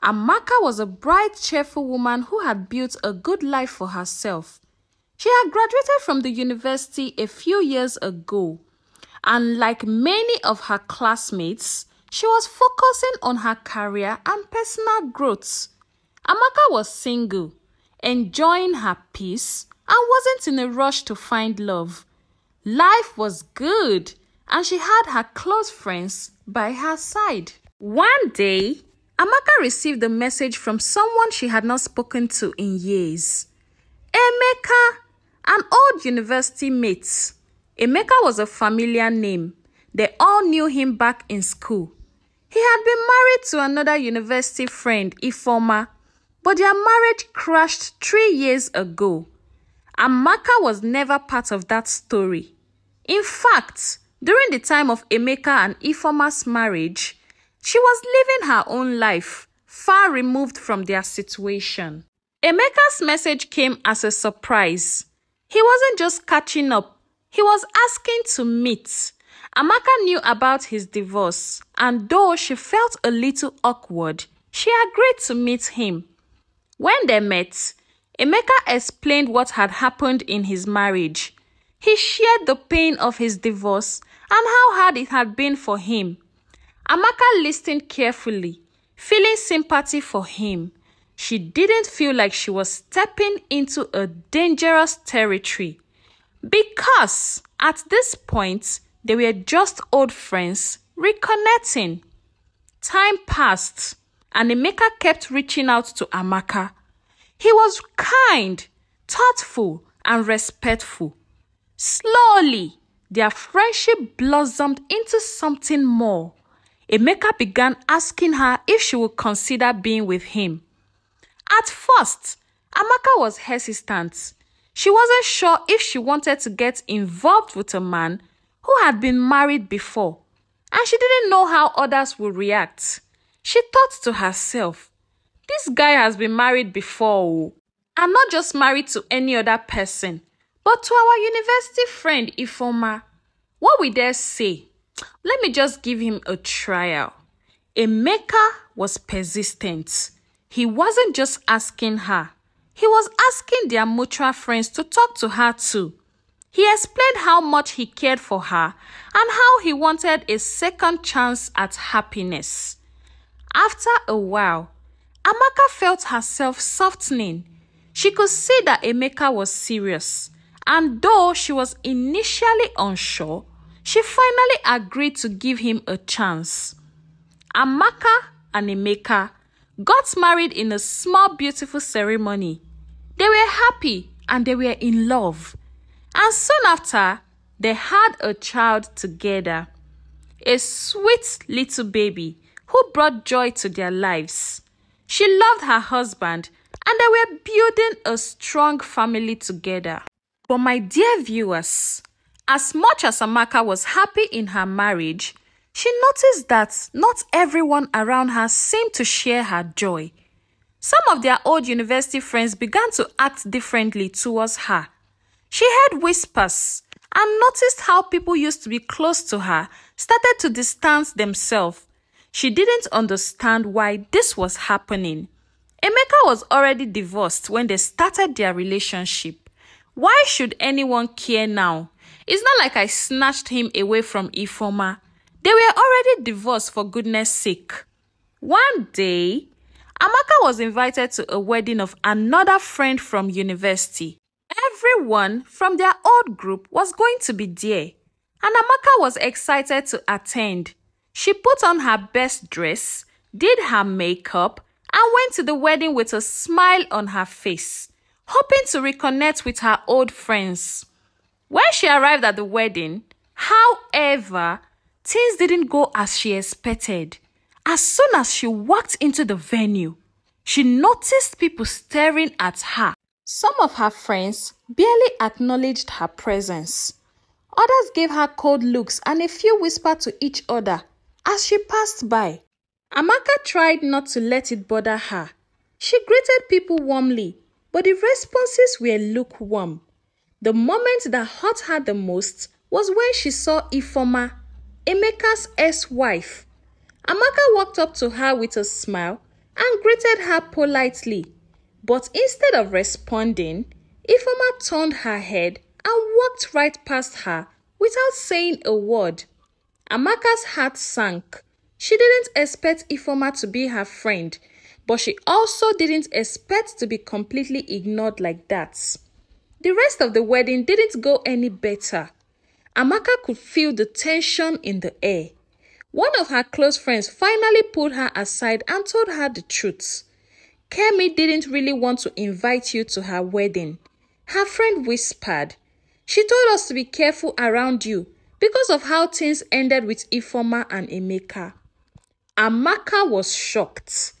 Amaka was a bright, cheerful woman who had built a good life for herself. She had graduated from the university a few years ago, and like many of her classmates, she was focusing on her career and personal growth. Amaka was single, enjoying her peace, and wasn't in a rush to find love. Life was good, and she had her close friends by her side. One day, Amaka received a message from someone she had not spoken to in years. Emeka, an old university mate. Emeka was a familiar name. They all knew him back in school. He had been married to another university friend, Ifoma, but their marriage crashed 3 years ago. Amaka was never part of that story. In fact, during the time of Emeka and Ifoma's marriage, she was living her own life, far removed from their situation. Emeka's message came as a surprise. He wasn't just catching up, he was asking to meet. Amaka knew about his divorce, and though she felt a little awkward, she agreed to meet him. When they met, Emeka explained what had happened in his marriage. He shared the pain of his divorce and how hard it had been for him. Amaka listened carefully, feeling sympathy for him. She didn't feel like she was stepping into a dangerous territory, because at this point, they were just old friends reconnecting. Time passed, and Emeka kept reaching out to Amaka. He was kind, thoughtful, and respectful. Slowly, their friendship blossomed into something more. Emeka began asking her if she would consider being with him. At first, Amaka was hesitant. She wasn't sure if she wanted to get involved with a man who had been married before, and she didn't know how others would react. She thought to herself, this guy has been married before, and not just married to any other person, but to our university friend Ifoma. What will they say? Let me just give him a trial. Emeka was persistent. He wasn't just asking her. He was asking their mutual friends to talk to her too. He explained how much he cared for her and how he wanted a second chance at happiness. After a while, Amaka felt herself softening. She could see that Emeka was serious, and though she was initially unsure, she finally agreed to give him a chance. Amaka and Emeka got married in a small, beautiful ceremony. They were happy and they were in love. And soon after, they had a child together. A sweet little baby who brought joy to their lives. She loved her husband and they were building a strong family together. But my dear viewers, as much as Amaka was happy in her marriage, she noticed that not everyone around her seemed to share her joy. Some of their old university friends began to act differently towards her. She heard whispers and noticed how people used to be close to her started to distance themselves. She didn't understand why this was happening. Emeka was already divorced when they started their relationship. Why should anyone care now? It's not like I snatched him away from Ifoma. They were already divorced, for goodness sake. One day, Amaka was invited to a wedding of another friend from university. Everyone from their old group was going to be there, and Amaka was excited to attend. She put on her best dress, did her makeup, and went to the wedding with a smile on her face, hoping to reconnect with her old friends. When she arrived at the wedding, however, things didn't go as she expected. As soon as she walked into the venue, she noticed people staring at her. Some of her friends barely acknowledged her presence. Others gave her cold looks and a few whispered to each other as she passed by. Amaka tried not to let it bother her. She greeted people warmly, but the responses were lukewarm. The moment that hurt her the most was when she saw Ifoma, Emeka's ex-wife. Amaka walked up to her with a smile and greeted her politely. But instead of responding, Ifeoma turned her head and walked right past her without saying a word. Amaka's heart sank. She didn't expect Ifeoma to be her friend, but she also didn't expect to be completely ignored like that. The rest of the wedding didn't go any better. Amaka could feel the tension in the air. One of her close friends finally pulled her aside and told her the truth. Kemi didn't really want to invite you to her wedding. Her friend whispered. She told us to be careful around you because of how things ended with Ifeoma and Emeka. Amaka was shocked.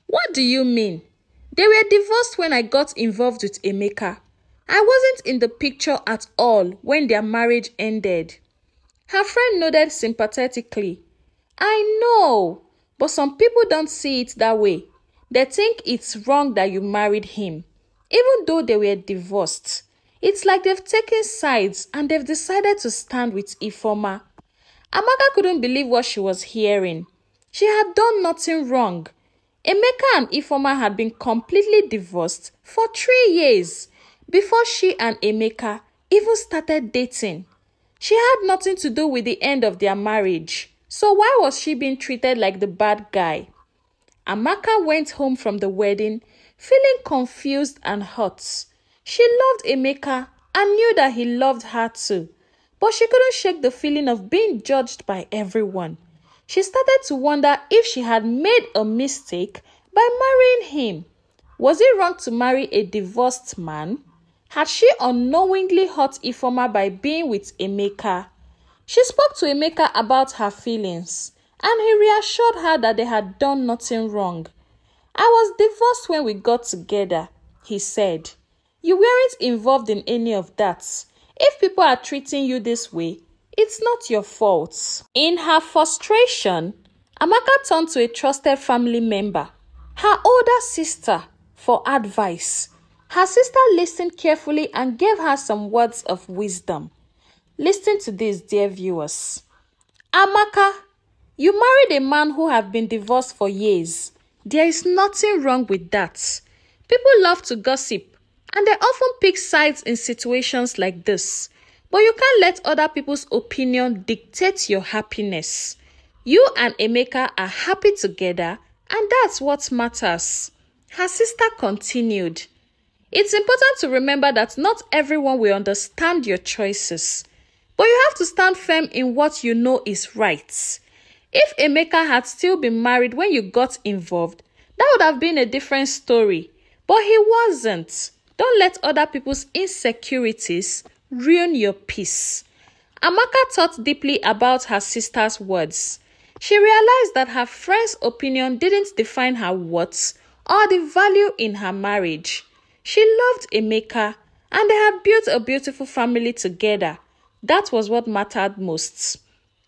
What do you mean? They were divorced when I got involved with Emeka. I wasn't in the picture at all when their marriage ended. Her friend nodded sympathetically. I know, but some people don't see it that way. They think it's wrong that you married him, even though they were divorced. It's like they've taken sides and they've decided to stand with Ifeoma. Amaka couldn't believe what she was hearing. She had done nothing wrong. Emeka and Ifeoma had been completely divorced for 3 years before she and Emeka even started dating. She had nothing to do with the end of their marriage, so why was she being treated like the bad guy? Amaka went home from the wedding feeling confused and hurt. She loved Emeka and knew that he loved her too, but she couldn't shake the feeling of being judged by everyone. She started to wonder if she had made a mistake by marrying him. Was it wrong to marry a divorced man? Had she unknowingly hurt Ifeoma by being with Emeka? She spoke to Emeka about her feelings, and he reassured her that they had done nothing wrong. I was divorced when we got together, he said. You weren't involved in any of that. If people are treating you this way, it's not your fault. In her frustration, Amaka turned to a trusted family member, her older sister, for advice. Her sister listened carefully and gave her some words of wisdom. Listen to this, dear viewers. Amaka, you married a man who had been divorced for years. There is nothing wrong with that. People love to gossip, and they often pick sides in situations like this. But you can't let other people's opinion dictate your happiness. You and Emeka are happy together, and that's what matters. Her sister continued. It's important to remember that not everyone will understand your choices, but you have to stand firm in what you know is right. If Emeka had still been married when you got involved, that would have been a different story, but he wasn't. Don't let other people's insecurities ruin your peace. Amaka thought deeply about her sister's words. She realized that her friend's opinion didn't define her worth or the value in her marriage. She loved Emeka, and they had built a beautiful family together. That was what mattered most.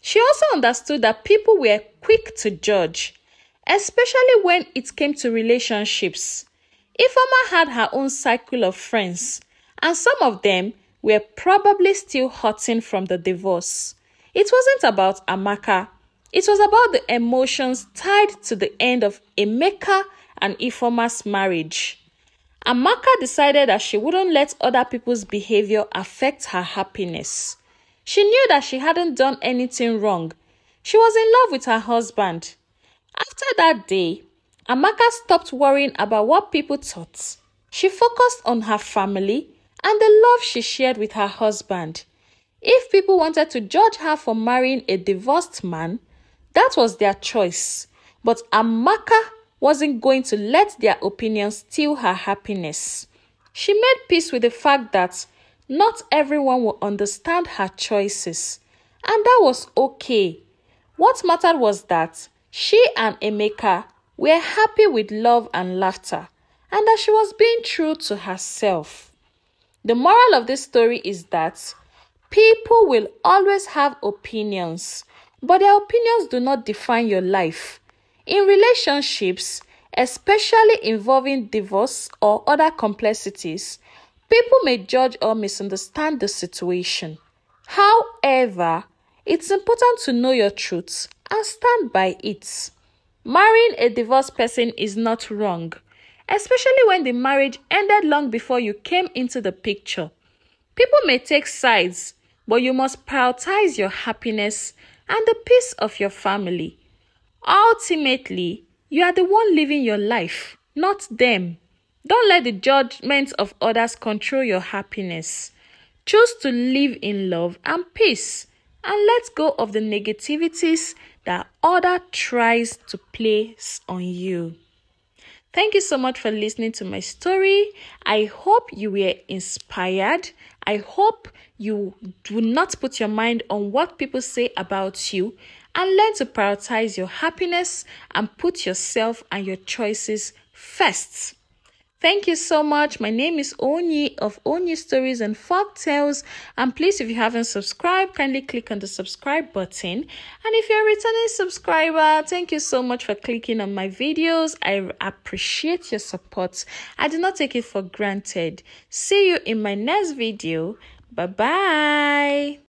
She also understood that people were quick to judge, especially when it came to relationships. Ifeoma had her own cycle of friends, and some of them were probably still hurting from the divorce. It wasn't about Amaka. It was about the emotions tied to the end of Emeka and Ifeoma's marriage. Amaka decided that she wouldn't let other people's behavior affect her happiness. She knew that she hadn't done anything wrong. She was in love with her husband. After that day, Amaka stopped worrying about what people thought. She focused on her family and the love she shared with her husband. If people wanted to judge her for marrying a divorced man, that was their choice. But Amaka wasn't going to let their opinions steal her happiness. She made peace with the fact that not everyone will understand her choices, and that was okay. What mattered was that she and Emeka were happy with love and laughter, and that she was being true to herself. The moral of this story is that people will always have opinions, but their opinions do not define your life. In relationships, especially involving divorce or other complexities, people may judge or misunderstand the situation. However, it's important to know your truth and stand by it. Marrying a divorced person is not wrong, especially when the marriage ended long before you came into the picture. People may take sides, but you must prioritize your happiness and the peace of your family. Ultimately, you are the one living your life, not them. Don't let the judgments of others control your happiness. Choose to live in love and peace, and let go of the negativities that others tries to place on you. Thank you so much for listening to my story. I hope you were inspired. I hope you do not put your mind on what people say about you and learn to prioritize your happiness and put yourself and your choices first. Thank you so much. My name is Onyi of Onyi Stories and Folktales. And please, if you haven't subscribed, kindly click on the subscribe button. And if you're a returning subscriber, thank you so much for clicking on my videos. I appreciate your support. I do not take it for granted. See you in my next video. Bye-bye.